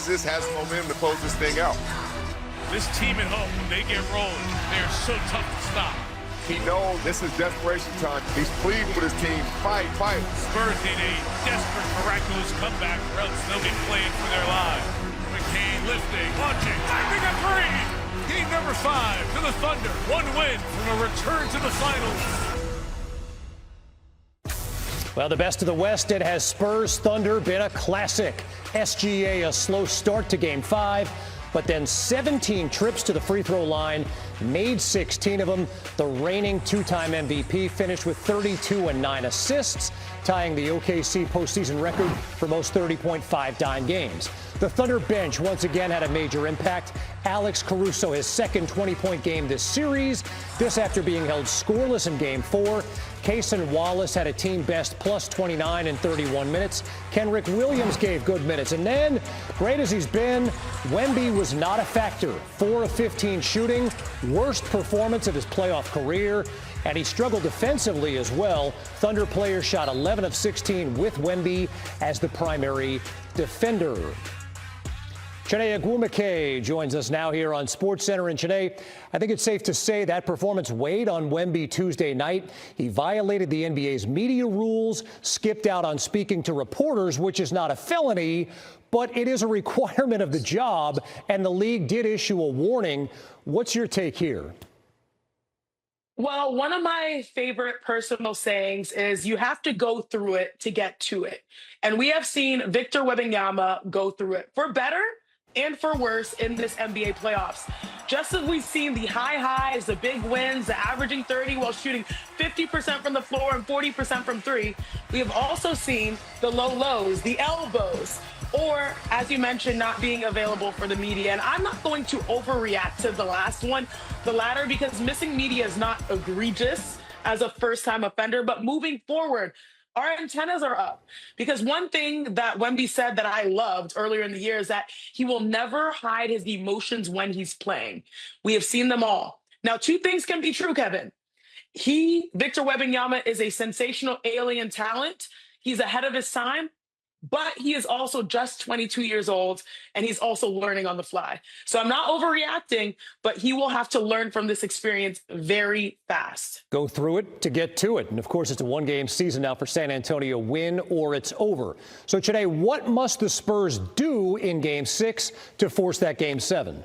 this has momentum to close this thing out. This team at home, when they get rolling, they're so tough to stop. He knows this is desperation time. He's pleading with his team, fight, fight. Spurs need a desperate, miraculous comeback or else they'll be playing for their lives. McCain lifting, launching, diving a three. Game number 5 to the Thunder. One win from a return to the finals. Well, the best of the West, it has Spurs Thunder been a classic. SGA a slow start to Game 5, but then 17 trips to the free throw line, made 16 of them. The reigning two-time MVP finished with 32 and 9 assists, tying the OKC postseason record for most 30.5 dime games. The Thunder bench once again had a major impact. Alex Caruso, his second 20-point game this series. This after being held scoreless in Game 4. Cason Wallace had a team best plus 29 in 31 minutes. Kenrich Williams gave good minutes. And then, great as he's been, Wemby was not a factor. 4 of 15 shooting, worst performance of his playoff career. And he struggled defensively as well. Thunder players shot 11 of 16 with Wemby as the primary defender. Chiney Ogwumike joins us now here on SportsCenter. And Chiney, I think it's safe to say that performance weighed on Wemby Tuesday night. He violated the NBA's media rules, skipped out on speaking to reporters, which is not a felony, but it is a requirement of the job, and the league did issue a warning. What's your take here? Well, one of my favorite personal sayings is you have to go through it to get to it. And we have seen Victor Wembanyama go through it for better and for worse in this NBA playoffs. Just as we've seen the high highs, the big wins, the averaging 30 while shooting 50% from the floor and 40% from three, we have also seen the low lows, the elbows, or, as you mentioned, not being available for the media. And I'm not going to overreact to the last one, the latter, because missing media is not egregious as a first-time offender, but moving forward, our antennas are up. Because one thing that Wemby said that I loved earlier in the year is that he will never hide his emotions when he's playing. We have seen them all. Now, two things can be true, Kevin. Victor Wembanyama, is a sensational alien talent. He's ahead of his time. But he is also just 22 years old, and he's also learning on the fly. So I'm not overreacting, but he will have to learn from this experience very fast. Go through it to get to it. And, of course, it's a one-game season now for San Antonio. Win or it's over. So, today, what must the Spurs do in Game 6 to force that Game 7?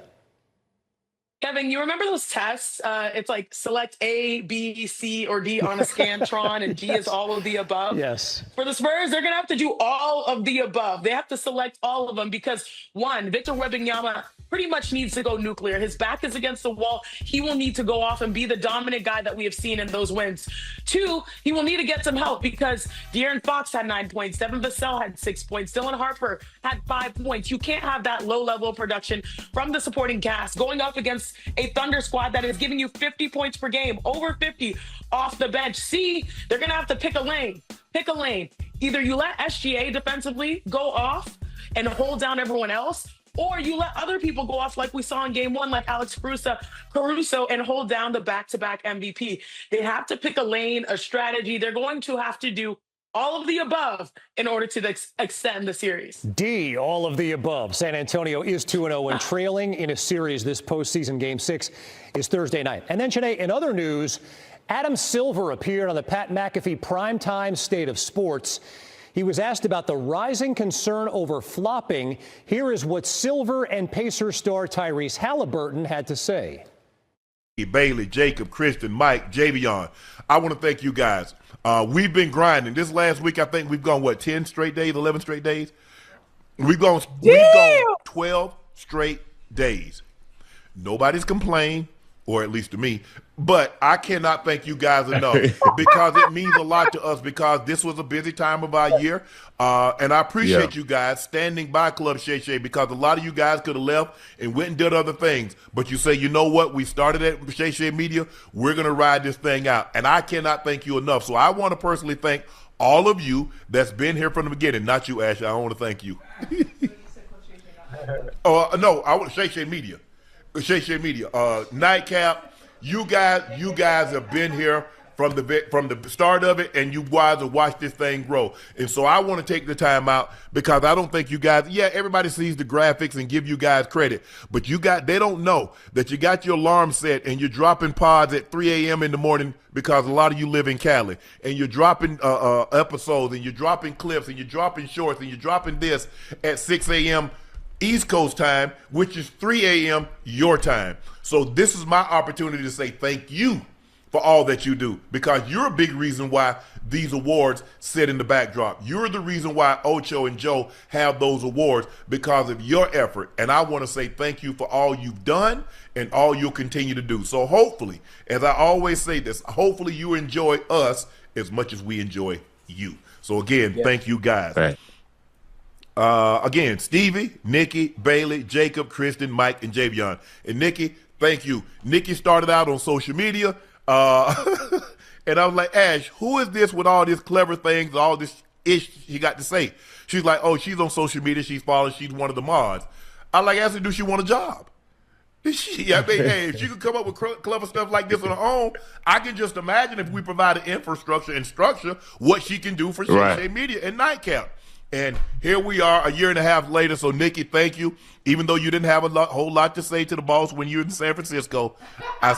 Kevin, you remember those tests? It's like select A, B, C, or D on a Scantron, and G is all of the above. Yes. For the Spurs, they're going to have to do all of the above. They have to select all of them because, one, Victor Wembanyama pretty much needs to go nuclear. His back is against the wall. He will need to go off and be the dominant guy that we have seen in those wins. Two, he will need to get some help because De'Aaron Fox had 9 points. Devin Vassell had 6 points. Dylan Harper had 5 points. You can't have that low-level production from the supporting cast going up against a Thunder squad that is giving you 50 points per game, over 50 off the bench. C, they're going to have to pick a lane. Pick a lane. Either you let SGA defensively go off and hold down everyone else, or you let other people go off like we saw in Game 1, like Alex Caruso, and hold down the back-to-back MVP. They have to pick a lane, a strategy. They're going to have to do all of the above in order to extend the series. D, all of the above. San Antonio is 2-0 and trailing in a series. This postseason Game 6 is Thursday night. And then, today, in other news, Adam Silver appeared on the Pat McAfee Primetime State of Sports. He was asked about the rising concern over flopping. Here is what Silver and Pacer star Tyrese Halliburton had to say. Bailey, Jacob, Christian, Mike, Javion, I want to thank you guys. We've been grinding. This last week, I think we've gone, 10 straight days, 11 straight days? We've gone 12 straight days. Nobody's complained, or at least to me, but I cannot thank you guys enough because it means a lot to us because this was a busy time of our year. And I appreciate you guys standing by Club Shay Shay because a lot of you guys could have left and went and did other things. But you say, you know what? We started at Shay Shay Media. We're going to ride this thing out. And I cannot thank you enough. So I want to personally thank all of you that's been here from the beginning. Not you, Ashley. I want to thank you. No, I want Shay Shay Media. Shay Shay Media. Nightcap. You guys have been here from the start of it, and you guys will watch this thing grow. And so I want to take the time out because I don't think you guys, everybody sees the graphics and give you guys credit, but they don't know that you got your alarm set and you're dropping pods at 3 a.m. in the morning because a lot of you live in Cali, and you're dropping episodes, and you're dropping clips, and you're dropping shorts, and you're dropping this at 6 a.m. East Coast time, which is 3 a.m. your time. So this is my opportunity to say thank you for all that you do, because you're a big reason why these awards sit in the backdrop. You're the reason why Ocho and Joe have those awards, because of your effort. And I want to say thank you for all you've done and all you'll continue to do. So hopefully, as I always say this, hopefully you enjoy us as much as we enjoy you. So again, thank you guys. Right. Again, Stevie, Nikki, Bailey, Jacob, Kristen, Mike, and Javion. And Nikki, thank you. Nikki started out on social media. And I was like, Ash, who is this with all these clever things, all this ish she got to say? She's like, oh, she's on social media. She's following. She's one of the mods. I like, asked her, do she want a job? Hey, if she could come up with clever stuff like this on her own, I can just imagine if we provided infrastructure and structure, what she can do for Shay Media and Nightcap. And here we are a year and a half later. So, Nikki, thank you. Even though you didn't have a whole lot to say to the boss when you were in San Francisco, I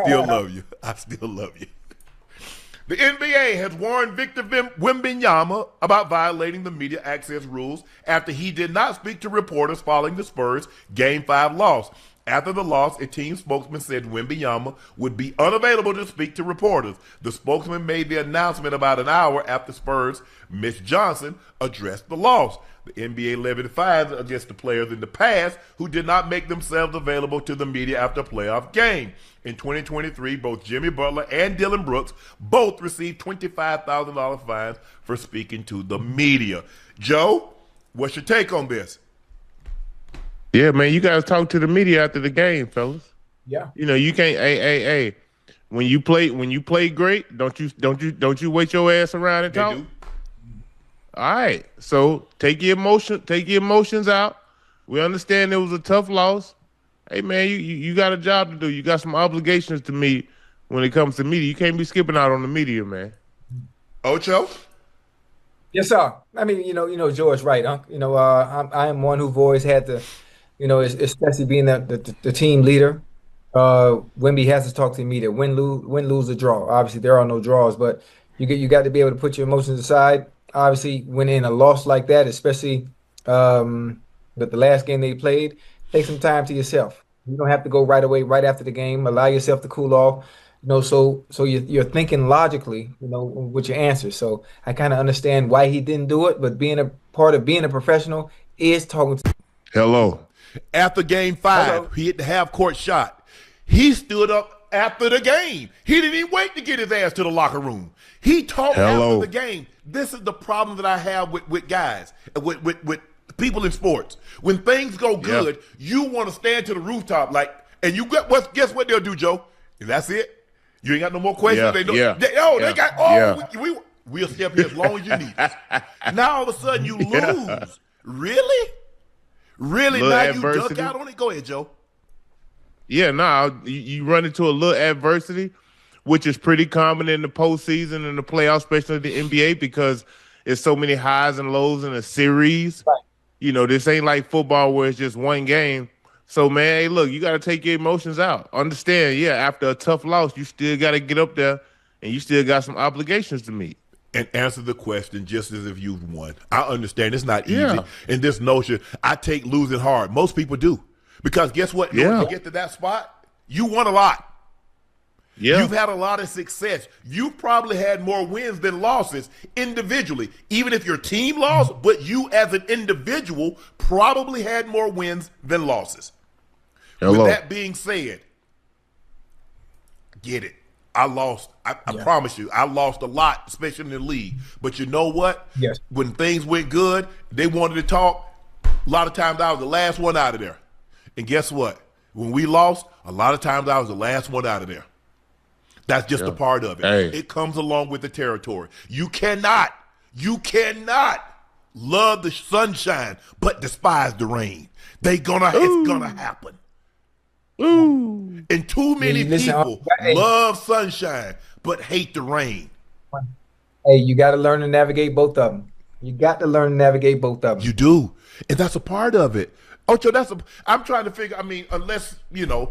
still love you. I still love you. The NBA has warned Victor Wembanyama about violating the media access rules after he did not speak to reporters following the Spurs Game 5 loss. After the loss, a team spokesman said Wembanyama would be unavailable to speak to reporters. The spokesman made the announcement about an hour after Spurs Mitch Johnson addressed the loss. The NBA levied fines against the players in the past who did not make themselves available to the media after a playoff game. In 2023, both Jimmy Butler and Dylan Brooks both received $25,000 fines for speaking to the media. Joe, what's your take on this? Yeah, man, you guys talk to the media after the game, fellas. Yeah. You know, you can't. Hey. When you play great, don't you wait your ass around and talk? They do. All right. So take your emotions out. We understand it was a tough loss. Hey, man, you got a job to do. You got some obligations to meet when it comes to media. You can't be skipping out on the media, man. Ocho? Yes, sir. I mean, George, right? I am one who've always had to, especially being the team leader. Wemby has to talk to the media. Win, lose, or draw. Obviously, there are no draws, but you got to be able to put your emotions aside. Obviously, when in a loss like that, especially the last game they played, take some time to yourself. You don't have to go right away, right after the game. Allow yourself to cool off. So you're thinking logically, with your answers. So I kind of understand why he didn't do it, but being a part of being a professional is talking to. Hello. After Game 5, he hit the half-court shot. He stood up after the game. He didn't even wait to get his ass to the locker room. He talked after the game. This is the problem that I have with guys, with people in sports. When things go good, you want to stand to the rooftop and you guess what they'll do, Joe? That's it. You ain't got no more questions. We'll stay up here as long as you need us. Now all of a sudden you lose. Really? Little now adversity. You duck out on it? Go ahead, Joe. Yeah, you run into a little adversity, which is pretty common in the postseason and the playoffs, especially the NBA, because there's so many highs and lows in a series. Right. This ain't like football where it's just one game. So, man, hey, look, you got to take your emotions out. Understand, after a tough loss, you still got to get up there, and you still got some obligations to meet. And answer the question just as if you've won. I understand it's not easy. And this notion, I take losing hard. Most people do. Because guess what? When you get to that spot, you won a lot. Yeah. You've had a lot of success. You probably had more wins than losses individually. Even if your team lost, but you as an individual probably had more wins than losses. With that being said, get it. I lost. I promise you, I lost a lot, especially in the league. But you know what? Yes. When things went good, they wanted to talk. A lot of times I was the last one out of there. And guess what? When we lost, a lot of times I was the last one out of there. That's just a part of it. Hey. It comes along with the territory. You cannot love the sunshine but despise the rain. It's gonna happen. Ooh. And too many Listen, people hey, love sunshine but hate the rain. you got to learn to navigate both of them. You got to learn to navigate both of them. You do. And that's a part of it. Ocho, I'm trying to figure, I mean, unless, the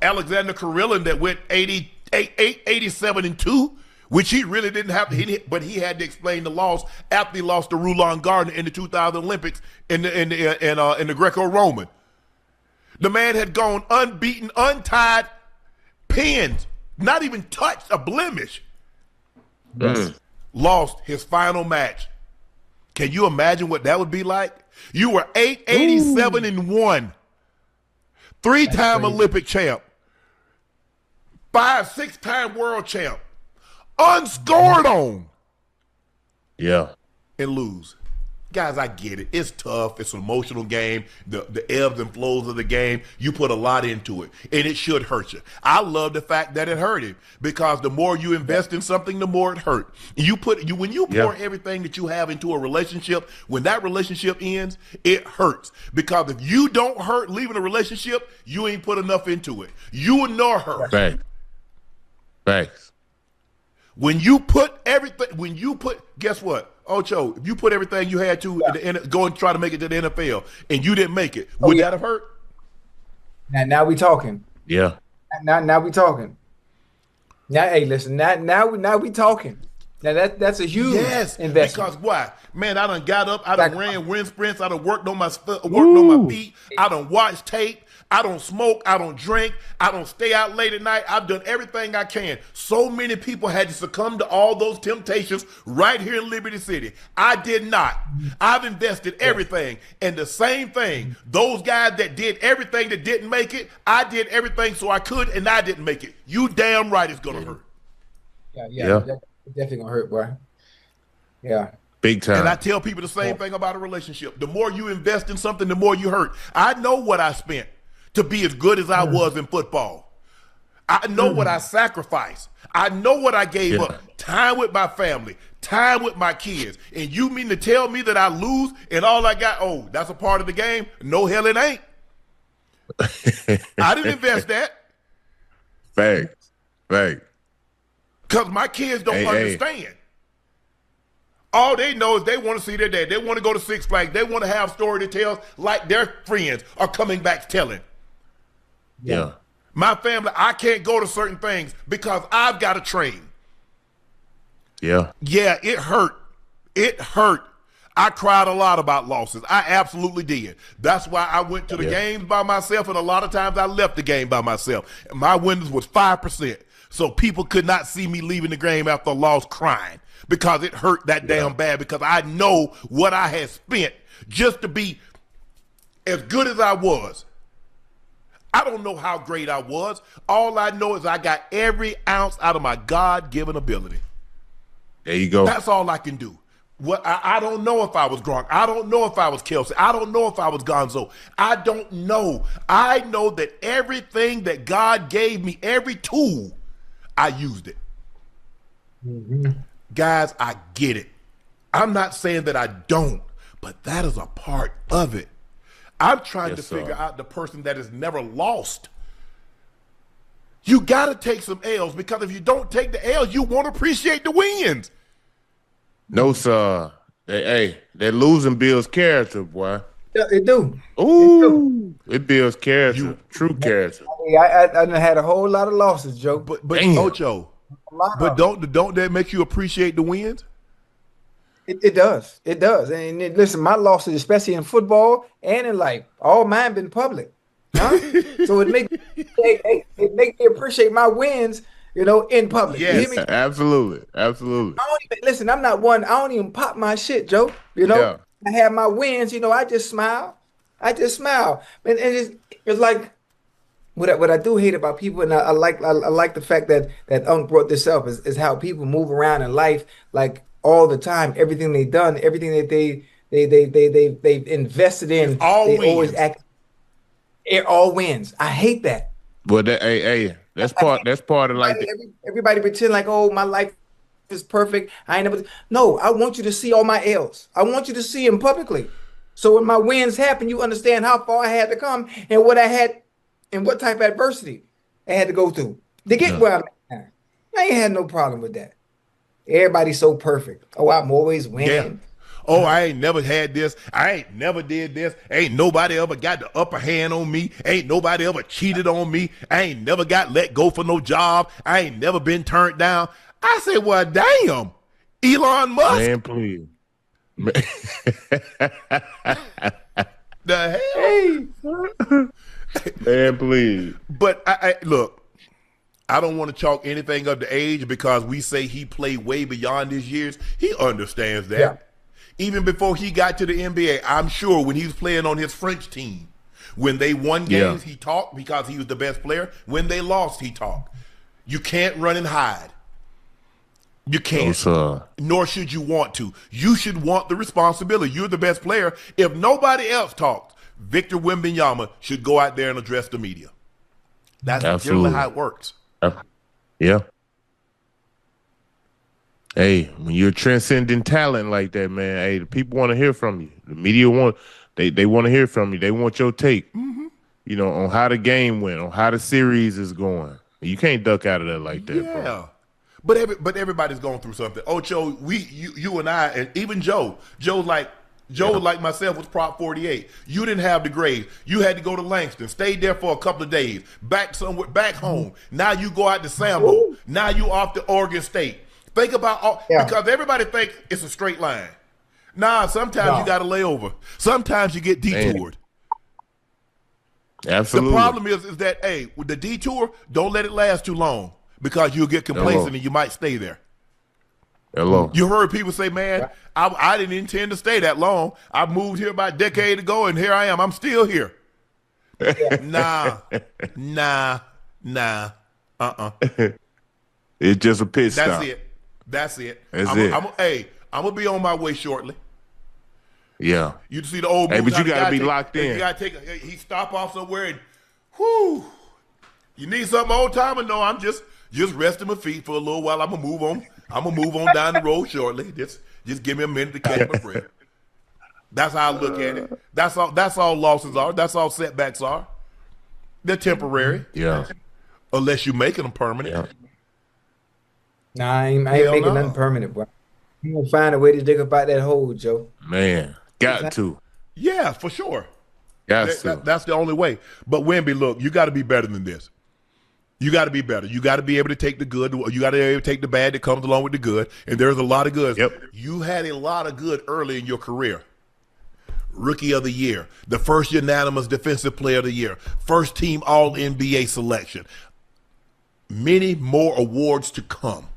Alexander Karelin that went 87-2, which he really didn't have to, but he had to explain the loss after he lost to Rulon Gardner in the 2000 Olympics in the Greco-Roman. The man had gone unbeaten, untied, pinned, not even touched a blemish. Lost his final match. Can you imagine what that would be like? You were 87-1, three-time Olympic champ, 5-6-time world champ, unscored on. Yeah. And lose. Guys, I get it. It's tough. It's an emotional game. The ebbs and flows of the game. You put a lot into it, and it should hurt you. I love the fact that it hurt him, because the more you invest in something, the more it hurt. When you pour everything that you have into a relationship, when that relationship ends, it hurts. Because if you don't hurt leaving a relationship, you ain't put enough into it. You nor her. Thanks. Guess what? Ocho, if you put everything you had to go and try to make it to the NFL and you didn't make it, would that have hurt? Now we talking. Yeah. Now we talking. Now, hey, listen. Now we talking. Now that's a huge investment. Because why? Man, I done got up. I done ran wind sprints. I done worked on my feet. I done watched tape. I don't smoke. I don't drink. I don't stay out late at night. I've done everything I can. So many people had to succumb to all those temptations right here in Liberty City. I did not. I've invested everything. And the same thing, those guys that did everything that didn't make it, I did everything so I could, and I didn't make it. You damn right it's going to hurt. Yeah. Definitely going to hurt, boy. Yeah. Big time. And I tell people the same thing about a relationship. The more you invest in something, the more you hurt. I know what I spent to be as good as I was in football. I know what I sacrificed. I know what I gave up. Time with my family, time with my kids. And you mean to tell me that I lose and all I got, that's a part of the game? No, hell it ain't. I didn't invest that. Facts. Because my kids don't understand. All they know is they want to see their dad. They want to go to Six Flags. They want to have story to tell like their friends are coming back telling. Yeah. My family, I can't go to certain things because I've got to train. Yeah. Yeah, it hurt. It hurt. I cried a lot about losses. I absolutely did. That's why I went to the games by myself, and a lot of times I left the game by myself. My winnings was 5%. So people could not see me leaving the game after a loss crying because it hurt that damn bad, because I know what I had spent just to be as good as I was. I don't know how great I was. All I know is I got every ounce out of my God-given ability. There you go. That's all I can do. I don't know if I was Gronk. I don't know if I was Kelsey. I don't know if I was Gonzo. I don't know. I know that everything that God gave me, every tool, I used it. Guys, I get it. I'm not saying that I don't, but that is a part of it. I'm trying to figure out the person that has never lost. You got to take some L's, because if you don't take the L's, you won't appreciate the wins. No, sir. That losing builds character, boy. Yeah, it do. Ooh, it builds character, true character. I done had a whole lot of losses, Joe. But Ocho, don't that make you appreciate the wins? It does. It does. And listen, my losses, especially in football and in life, all mine been public. Huh? So it make me appreciate my wins, in public. Yes, absolutely. I don't even listen. I'm not one. I don't even pop my shit, Joe. I have my wins. I just smile. And it's like what I do hate about people, and I like the fact that Unc brought this up is how people move around in life like all the time. Everything they've done, everything that they've invested in, always act. It all wins. I hate that. Well, that's part of like everybody pretend like, oh, my life is perfect. I ain't never. No, I want you to see all my L's. I want you to see them publicly. So when my wins happen, you understand how far I had to come and what I had and what type of adversity I had to go through to get where I'm at now. I ain't had no problem with that. Everybody's so perfect. Oh, I'm always winning. Yeah. Oh, I ain't never had this. I ain't never did this. Ain't nobody ever got the upper hand on me. Ain't nobody ever cheated on me. I ain't never got let go for no job. I ain't never been turned down. I said, well, damn, Elon Musk. Man, please. The hell? Man, please. But I look, I don't want to chalk anything up to age because we say he played way beyond his years. He understands that. Yeah. Even before he got to the NBA, I'm sure when he was playing on his French team, when they won games, he talked because he was the best player. When they lost, he talked. You can't run and hide. You can't. Nor should you want to. You should want the responsibility. You're the best player. If nobody else talks, Victor Wembanyama should go out there and address the media. That's generally how it works. Yeah. Hey, when you're transcending talent like that, man, hey, the people want to hear from you. The media they want to hear from you. They want your take, you know, on how the game went, on how the series is going. You can't duck out of that like that, bro. But everybody's going through something. Ocho, you and I, and even Joe. Joe like myself was Prop 48. You didn't have the grade. You had to go to Langston, stayed there for a couple of days, back home. Now you go out to Sambo. Now you off to Oregon State. Think about because everybody thinks it's a straight line. Nah, sometimes you got to lay over. Sometimes you get detoured. Absolutely. The problem is that, hey, with the detour, don't let it last too long because you'll get complacent and you might stay there. Hello. You heard people say, man, I didn't intend to stay that long. I moved here about a decade ago, and here I am. I'm still here. Nah. It's just a pit stop. That's it. I'm going to be on my way shortly. Yeah. You see the old movie. Hey, but you got to be locked in. You got to he stop off somewhere and, whoo, you need something old timer? No, I'm just resting my feet for a little while. I'm going to move on. I'm going to move on down the road shortly. Just give me a minute to catch my breath. That's how I look at it. That's all losses are. That's all setbacks are. They're temporary. Yeah. Unless you're making them permanent. Yeah. Nah, I ain't making nothing permanent, bro. You gonna find a way to dig about that hole, Joe. Man, got to. Yeah, for sure. That's the only way. But Wemby, look, you got to be better than this. You got to be better. You got to be able to take the good. You got to be able to take the bad that comes along with the good. And there's a lot of good. Yep. You had a lot of good early in your career. Rookie of the year, the first unanimous defensive player of the year, first team All-NBA selection. Many more awards to come.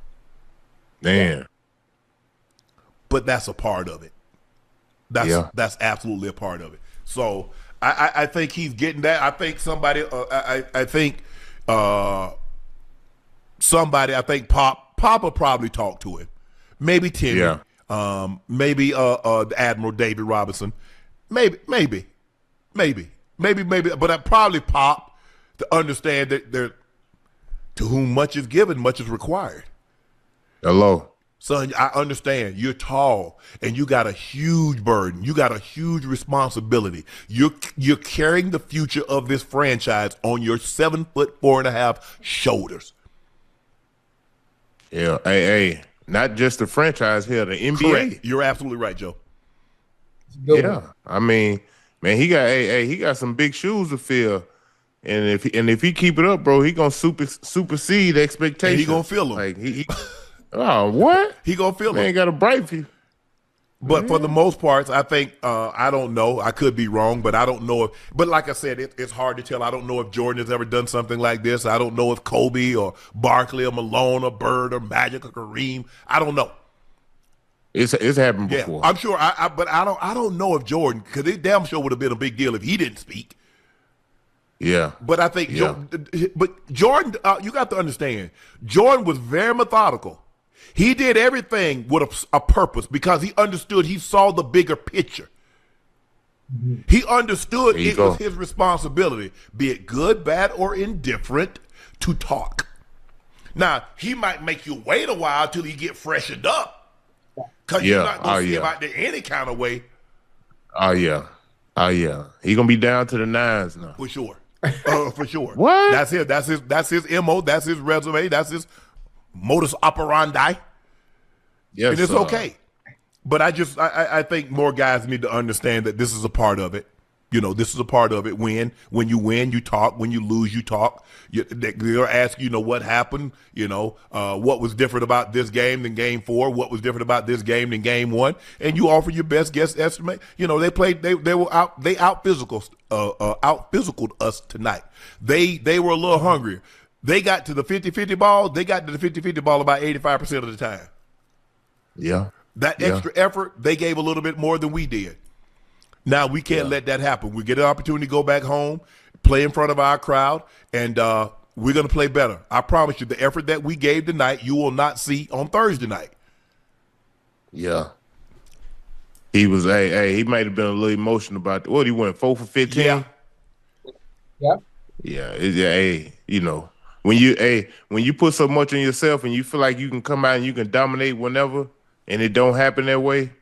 Man. But that's a part of it. That's absolutely a part of it. So I think he's getting that. I think somebody. I think Pop will probably talk to him. Maybe Timmy. Yeah. Maybe the Admiral David Robinson. Maybe. But I probably Pop to understand that to whom much is given, much is required. Hello. Son, I understand you're tall and you got a huge burden. You got a huge responsibility. You're carrying the future of this franchise on your 7'4.5" shoulders. Yeah, hey, not just the franchise here, the NBA. Correct. You're absolutely right, Joe. Yeah, I mean, man, he got some big shoes to fill, and if he keep it up, bro, he gonna supersede expectations. And he gonna feel them. Like he oh, what? He gonna feel Man, them. got a bright view. But for the most part, I think I don't know. I could be wrong, but I don't know if. But like I said, it's hard to tell. I don't know if Jordan has ever done something like this. I don't know if Kobe or Barkley or Malone or Bird or Magic or Kareem. I don't know. It's happened before. I'm sure. But I don't know if Jordan, because it damn sure would have been a big deal if he didn't speak. Yeah. But I think, Jordan, you got to understand, Jordan was very methodical. He did everything with a purpose because he understood, he saw the bigger picture. Mm-hmm. He understood it was his responsibility, be it good, bad, or indifferent, to talk. Now, he might make you wait a while till you get freshened up because you're not going to see him out there any kind of way. Oh, yeah. He going to be down to the nines now. For sure. For sure. What? That's his. That's his mo. That's his resume. That's his modus operandi. Yes, And it's okay. But I think more guys need to understand that this is a part of it. You know, this is a part of it. When you win, you talk. When you lose, you talk. They'll ask you know, what happened. You know, what was different about this game than game 4? What was different about this game than game 1? And you offer your best guess estimate. You know, they were out. They out physicaled us tonight. They were a little hungrier. They got to the 50-50 ball. They got to the 50-50 ball about 85% of the time. Yeah. That extra effort, they gave a little bit more than we did. Now, we can't let that happen. We get an opportunity to go back home, play in front of our crowd, and we're going to play better. I promise you, the effort that we gave tonight, you will not see on Thursday night. Yeah. He was, he might have been a little emotional about it. What, he went 4 for 15? Yeah. Yeah. You know, when you put so much on yourself and you feel like you can come out and you can dominate whenever, and it don't happen that way,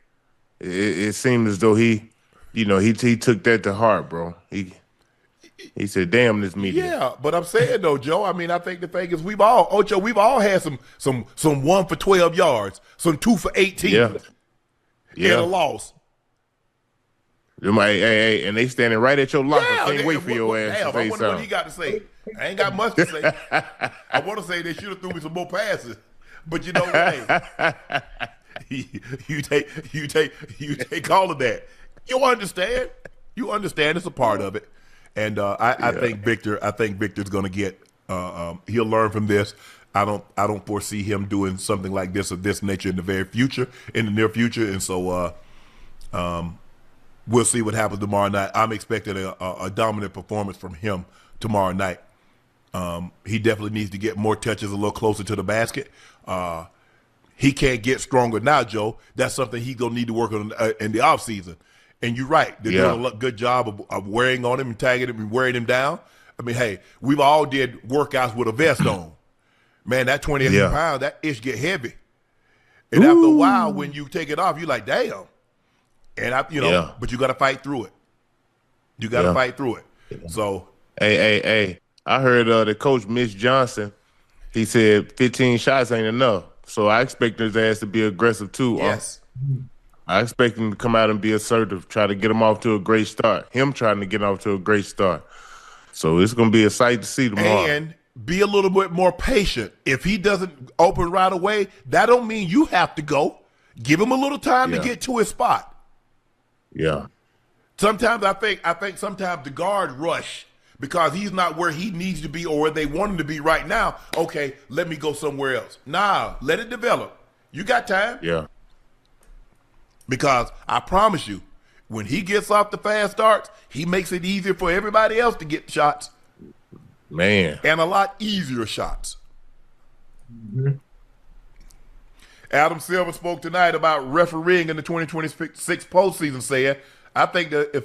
it seems as though he took that to heart, bro. He said, "Damn this media." Yeah, but I'm saying though, Joe. I mean, I think the thing is we've all had some 1 for 12 yards, some 2 for 18, yeah, and a loss. And they standing right at your locker. Can't wait for your ass Damn, to say I wonder something. what he got to say. I ain't got much to say. I want to say they should have threw me some more passes, but you know what? You take all of that. You understand. You understand it's a part of it. And I think Victor's going to get. He'll learn from this. I don't foresee him doing something like this of this nature in the near future. And so we'll see what happens tomorrow night. I'm expecting a dominant performance from him tomorrow night. He definitely needs to get more touches, a little closer to the basket. He can't get stronger now, Joe. That's something he's going to need to work on in the offseason. And you're right. They're doing a good job of wearing on him and tagging him and wearing him down. I mean, hey, we've all did workouts with a vest on. Man, that 20 extra pounds, that ish get heavy. And after a while, when you take it off, you're like, damn. And, but you got to fight through it. You got to fight through it. So. Hey. I heard the coach, Mitch Johnson, he said 15 shots ain't enough. So I expect his ass to be aggressive too. Yes. I expect him to come out and be assertive, try to get him off to a great start. Him trying to get off to a great start. So it's going to be a sight to see tomorrow. And be a little bit more patient. If he doesn't open right away, that don't mean you have to go. Give him a little time to get to his spot. Yeah. Sometimes I think sometimes the guard rush because he's not where he needs to be or where they want him to be right now. Okay, let me go somewhere else. Nah, let it develop. You got time. Yeah. Because I promise you, when he gets off the fast starts, he makes it easier for everybody else to get shots. Man. And a lot easier shots. Mm-hmm. Adam Silver spoke tonight about refereeing in the 2026 postseason, saying, I think that if